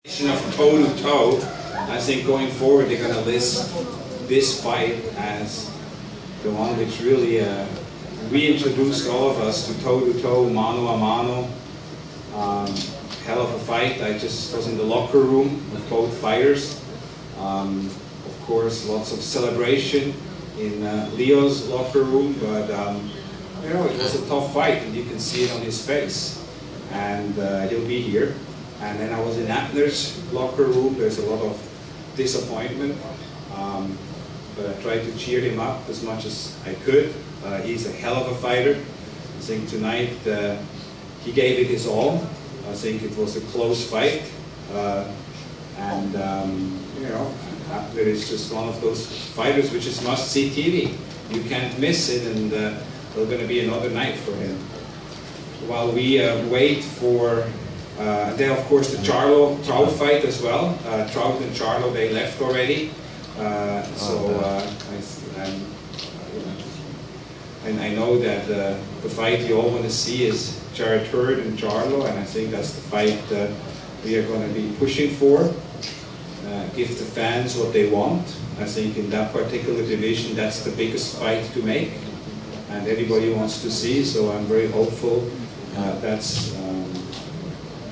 Of toe-to-toe, I think going forward they're going to list this fight as the one which really reintroduced all of us to toe-to-toe, mano-a-mano. Hell of a fight. I just was in the locker room with both fighters. Of course, lots of celebration in Leo's locker room, but you know, it was a tough fight, and you can see it on his face. And he'll be here. And then I was in Abner's locker room. There's a lot of disappointment, but I tried to cheer him up as much as I could. He's a hell of a fighter. I think tonight he gave it his all. I think it was a close fight, and you know, Abner is just one of those fighters which is must-see TV. You can't miss it, and there's going to be another night for him. While we wait for. Then of course the Trout fight as well. Trout and Charlo, they left already. And I know that the fight you all want to see is Jared Hurd and Charlo, and I think that's the fight we are going to be pushing for. Give the fans what they want. I think in that particular division that's the biggest fight to make, and everybody wants to see, so I'm very hopeful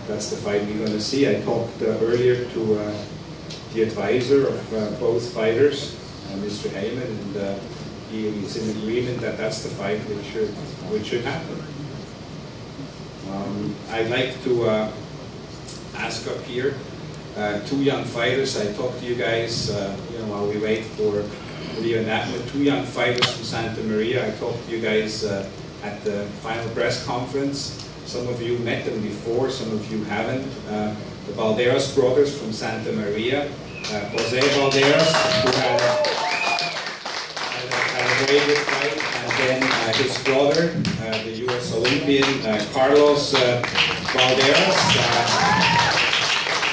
that's the fight we're going to see. I talked earlier to the advisor of both fighters, Mr. Heyman, and he's in agreement that that's the fight which should happen. I'd like to ask up here two young fighters. I talked to you guys, you know, while we wait for Leo and Atman, two young fighters from Santa Maria. I talked to you guys at the final press conference. Some of you met them before, some of you haven't. The Balderas brothers from Santa Maria. Jose Balderas, who had a very good fight, and then his brother, the US Olympian, Carlos Balderas.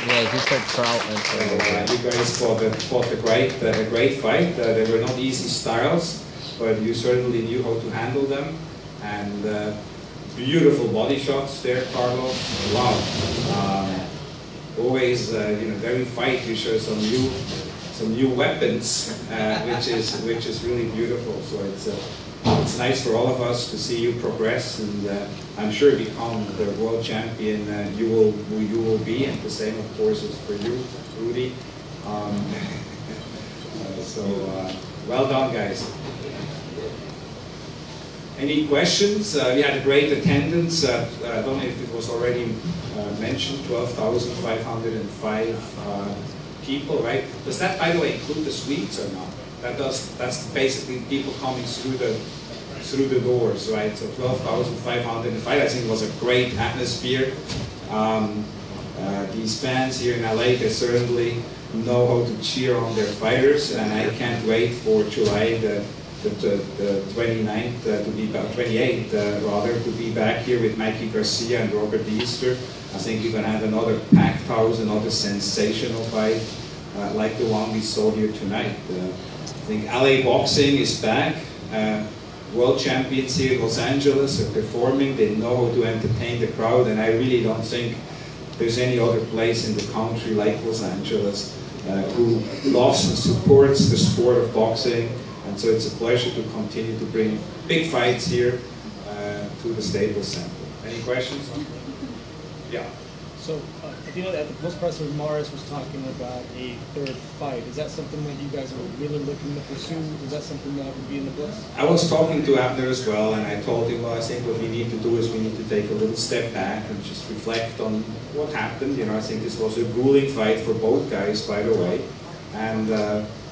Yeah, he said Trout and you guys fought a great fight. They were not easy styles, but you certainly knew how to handle them. And beautiful body shots there, Carlos. Wow. Always, you know, every fight you show some new weapons, which is really beautiful. So it's nice for all of us to see you progress, and I'm sure become the world champion you will be, and the same, of course, is for you, Rudy. Well done, guys. Any questions? We had a great attendance. I don't know if it was already mentioned, 12,505 people, right? Does that, by the way, include the suites or not? That's basically people coming through the doors, right? So 12,505. I think it was a great atmosphere. These fans here in LA, they certainly know how to cheer on their fighters, and I can't wait for July the 29th to be back, 28th rather, to be back here with Mikey Garcia and Robert Easter. I think we're going to have another packed house, another sensational fight like the one we saw here tonight. I think LA boxing is back. World champions here in Los Angeles are performing. They know how to entertain the crowd, and I really don't think there's any other place in the country like Los Angeles who loves and supports the sport of boxing. And so it's a pleasure to continue to bring big fights here to the Staples Center. Any questions? Yeah. So, you know, at the post presser, Morris was talking about a third fight. Is that something that you guys are really looking to pursue? Is that something that would be in the books? I was talking to Abner as well, and I told him, well, I think what we need to do is we need to take a little step back and just reflect on what happened. You know, I think this was a grueling fight for both guys, by the way. And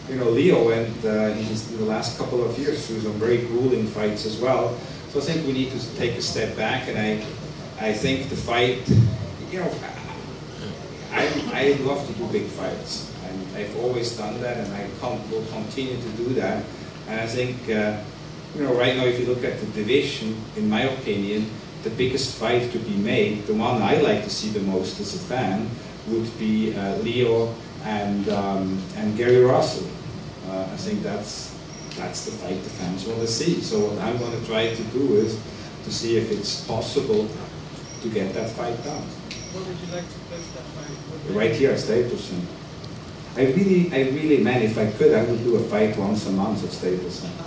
you know, Leo went in the last couple of years through some very grueling fights as well. So I think we need to take a step back, and I think the fight, you know, I love to do big fights, and I've always done that, and I will continue to do that. And I think, you know, right now, if you look at the division, in my opinion, the biggest fight to be made, the one I like to see the most as a fan, would be Leo and Gary Russell. I think that's the fight the fans want to see. So what I'm going to try to do is to see if it's possible to get that fight done. Where would you like to place that fight? Right here at Staples Center. I really, man, if I could, I would do a fight once a month at Staples Center.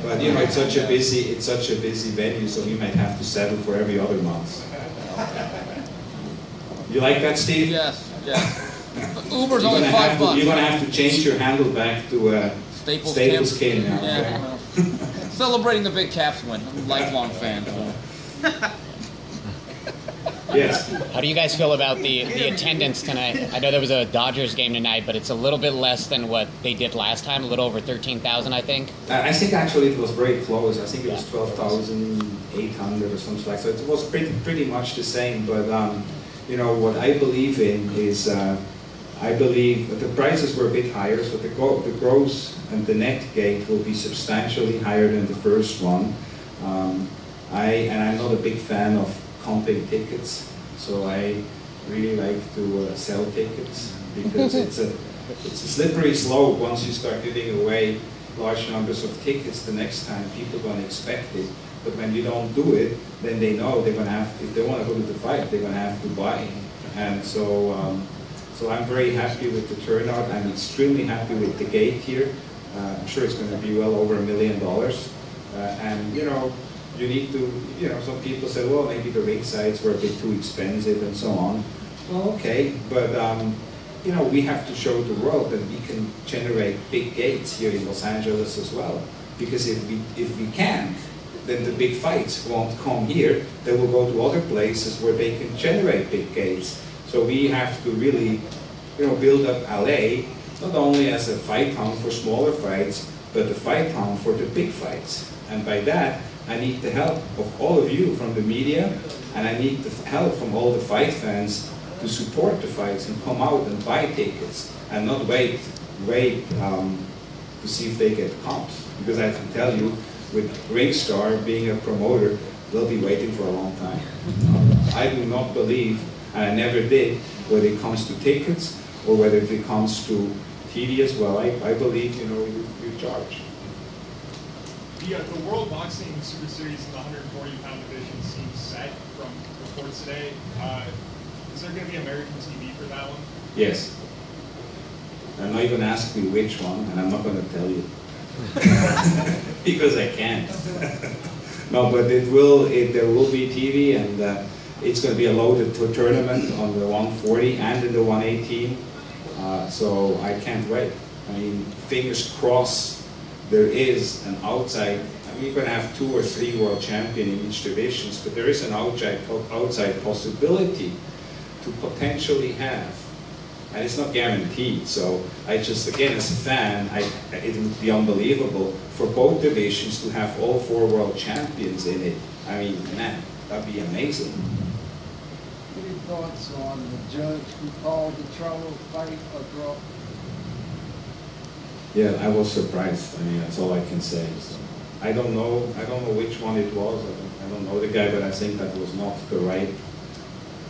But you know, it's such a busy venue, so we might have to settle for every other month. You like that, Steve? Yes, yes. Uber's only $5. You're gonna have to change your handle back to Staples King now. Yeah, well, celebrating the Big Caps win. I'm a lifelong fan. So. Yes. How do you guys feel about the attendance tonight? I know there was a Dodgers game tonight, but it's a little bit less than what they did last time, a little over 13,000, I think. I think actually it was very close. I think it was 12,800 or something like that. So it was pretty much the same. But you know, what I believe in is I believe that the prices were a bit higher, so the gross and the net gate will be substantially higher than the first one. I'm not a big fan of comping tickets, so I really like to sell tickets because it's a slippery slope. Once you start giving away large numbers of tickets, the next time people are going to expect it. But when you don't do it, then they know they're going to have, if they want to go to the fight, they're going to have to buy. And so, so I'm very happy with the turnout. I'm extremely happy with the gate here. I'm sure it's going to be well over $1 million. And you know, you need to, you know, some people say, well, maybe the ring sides were a bit too expensive and so on. Well, okay, but you know, we have to show the world that we can generate big gates here in Los Angeles as well. Because if we can't, then the big fights won't come here. They will go to other places where they can generate big gates. So we have to really, you know, build up LA not only as a fight town for smaller fights, but a fight town for the big fights. And by that, I need the help of all of you from the media, and I need the help from all the fight fans to support the fights and come out and buy tickets and not wait to see if they get comps. Because I can tell you, with Ringstar being a promoter, they'll be waiting for a long time. I do not believe, and I never did, whether it comes to tickets or whether it comes to TV as well. I believe, you know, you charge. The World Boxing Super Series in the 140-pound division seems set from reports today. Is there going to be American TV for that one? Yes. I'm not even asking me which one, and I'm not going to tell you. Because I can't. No, but there will be TV, and it's going to be a loaded tournament on the 140 and in the 118. So I can't wait. I mean, fingers crossed. There is an outside, I mean, you're going to have 2 or 3 world champions in each division, but there is an outside possibility to potentially have, and it's not guaranteed, so I just, again, as a fan, it would be unbelievable for both divisions to have all 4 world champions in it. I mean, man, that'd be amazing. Any thoughts on the judge who called the Charlo fight a draw? Yeah, I was surprised. I mean, that's all I can say. So, I don't know which one it was. I don't know the guy, but I think that was not the right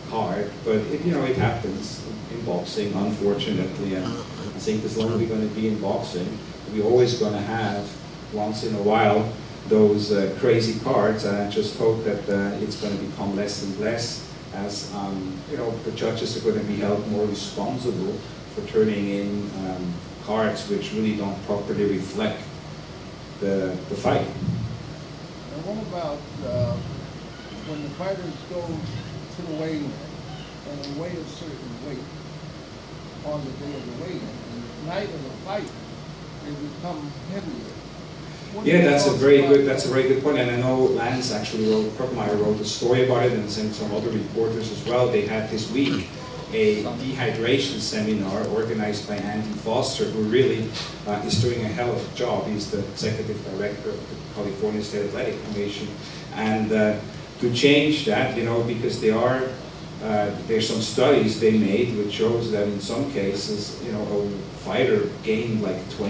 card. But you know, it happens in boxing, unfortunately. And I think as long as we're going to be in boxing, we're always going to have, once in a while, those crazy cards. And I just hope that it's going to become less and less, as you know, the judges are going to be held more responsible for turning in cards which really don't properly reflect the fight. And what about when the fighters go to the weigh-in and they weigh a certain weight on the day of the weigh-in, and the night of the fight they become heavier? Yeah, that's a very good point. And I know Lance actually wrote a story about it, and some other reporters as well. They had this week a dehydration seminar organized by Andy Foster, who really is doing a hell of a job. He's the executive director of the California State Athletic Commission. And to change that, you know, because there's some studies they made which shows that in some cases, you know, a fighter gained like 20%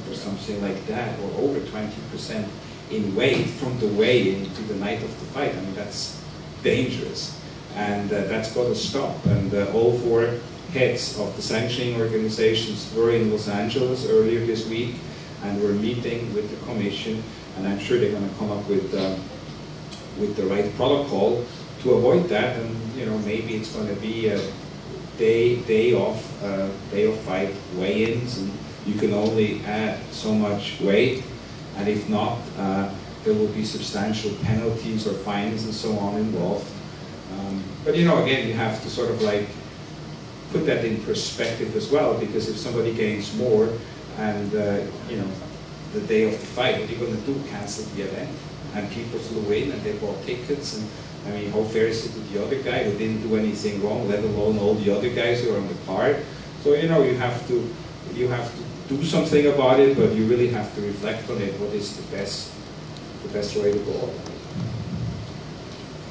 or something like that, or over 20% in weight from the weigh-in to the night of the fight. I mean, that's dangerous. And that's got to stop. And all 4 heads of the sanctioning organizations were in Los Angeles earlier this week, and we're meeting with the commission, and I'm sure they're going to come up with the right protocol to avoid that. And you know, maybe it's going to be a day off fight weigh-ins, and you can only add so much weight, and if not, there will be substantial penalties or fines and so on involved. But you know, again, you have to sort of like put that in perspective as well, because if somebody gains more and you know, the day of the fight, what are you going to do? Cancel the event? And people flew in and they bought tickets, and I mean, how fair is it to the other guy who didn't do anything wrong, let alone all the other guys who are on the card? So you know, you have to do something about it, but you really have to reflect on it. What is the best way to go?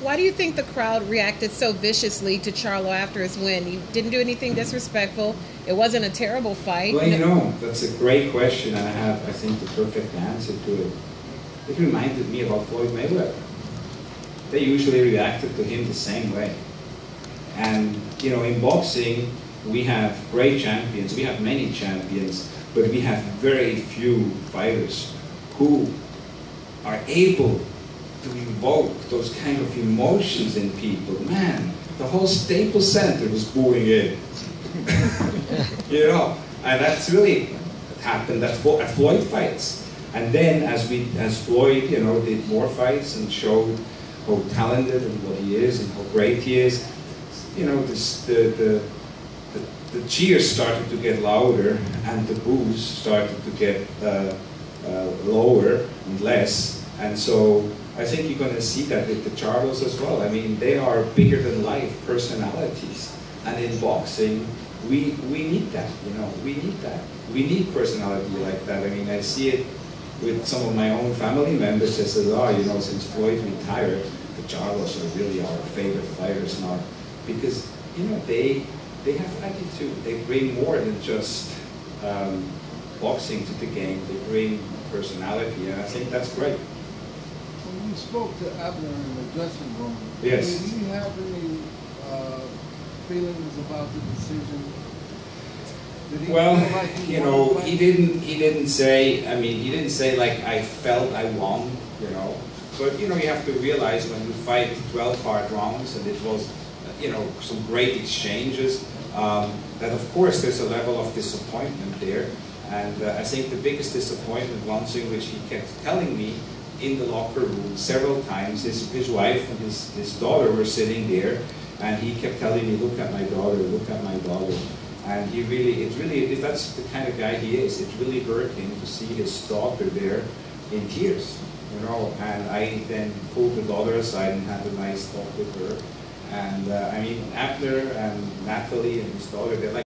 Why do you think the crowd reacted so viciously to Charlo after his win? He didn't do anything disrespectful. It wasn't a terrible fight. Well, you know, that's a great question, and I have, I think, the perfect answer to it. It reminded me about Floyd Mayweather. They usually reacted to him the same way. And, you know, in boxing, we have great champions, we have many champions, but we have very few fighters who are able to evoke those kind of emotions in people. Man, the whole Staples Center was booing it. You know, and that's really happened at Floyd fights. And then as Floyd, you know, did more fights and showed how talented and what he is and how great he is, you know, the cheers started to get louder and the boos started to get lower and less. And so I think you're going to see that with the Charlos as well. I mean, they are bigger than life personalities. And in boxing, we need that, you know, we need that. We need personality like that. I mean, I see it with some of my own family members that says, oh, you know, since Floyd retired, the Charlos are really our favorite fighters now. Because, you know, they have attitude. They bring more than just boxing to the game. They bring personality, and I think that's great. When you spoke to Abner in the dressing room, yes, did he have any feelings about the decision? Did he well, feel like you know, he didn't say, I mean, he didn't say like, I felt I won, you know. But, you know, you have to realize when you fight 12 hard rounds, and it was, you know, some great exchanges, that of course there's a level of disappointment there. And I think the biggest disappointment, one thing which he kept telling me in the locker room several times, his wife and his daughter were sitting there, and he kept telling me, look at my daughter, look at my daughter. And he really, that's the kind of guy he is. It really hurt him to see his daughter there in tears, you know. And I then pulled the daughter aside and had a nice talk with her. And I mean, Abner and Natalie and his daughter, they're like